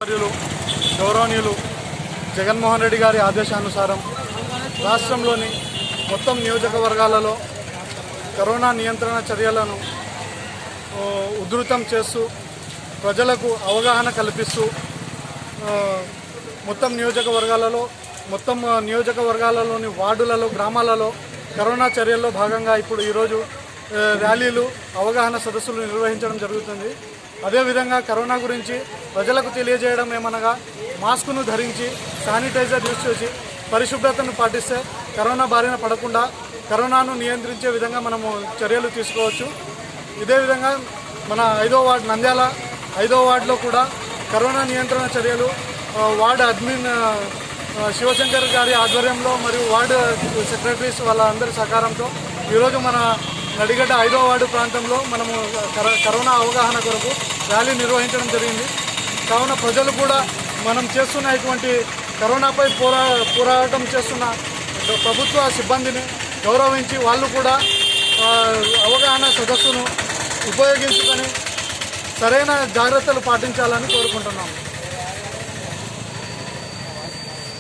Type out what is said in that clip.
గౌరవనీయులు జగన్మోహన్ రెడ్డి గారి ఆదేశానుసారం రాష్ట్రంలోని మొత్తం నియోజకవర్గాలలో కరోనా నియంత్రణ చర్యలను ఉధృతం చేస్తూ ప్రజలకు అవగాహన కల్పిస్తూ మొత్తం నియోజకవర్గాలలోని వార్డులలో గ్రామాలలో కరోనా చర్యల్లో భాగంగా ఇప్పుడు ఈరోజు ర్యాలీలు అవగాహన సదస్సులు నిర్వహించడం జరుగుతుంది. అదేవిధంగా కరోనా గురించి ప్రజలకు తెలియజేయడం ఏమనగా మాస్కును ధరించి శానిటైజర్ యూజ్ చేసి పరిశుభ్రతను పాటిస్తే కరోనా బారిన పడకుండా కరోనాను నియంత్రించే విధంగా మనము చర్యలు తీసుకోవచ్చు. ఇదే విధంగా మన 5వ వార్డు నంద్యాల 5వ వార్డులో కూడా కరోనా నియంత్రణ చర్యలు వార్డు అడ్మిన్ శివశంకర్ గారి ఆధ్వర్యంలో మరియు వార్డు సెక్రటరీస్ వాళ్ళందరి సహకారంతో ఈరోజు మన నడిగడ్డ 5వ వార్డు ప్రాంతంలో మనము కరోనా అవగాహన కొరకు ర్యాలీ నిర్వహించడం జరిగింది. కావున ప్రజలు కూడా మనం చేస్తున్న ఇటువంటి కరోనాపై పోరాటం చేస్తున్న ప్రభుత్వ సిబ్బందిని గౌరవించి వాళ్ళు కూడా అవగాహన సదస్సును ఉపయోగించుకొని సరైన జాగ్రత్తలు పాటించాలని కోరుకుంటున్నాము.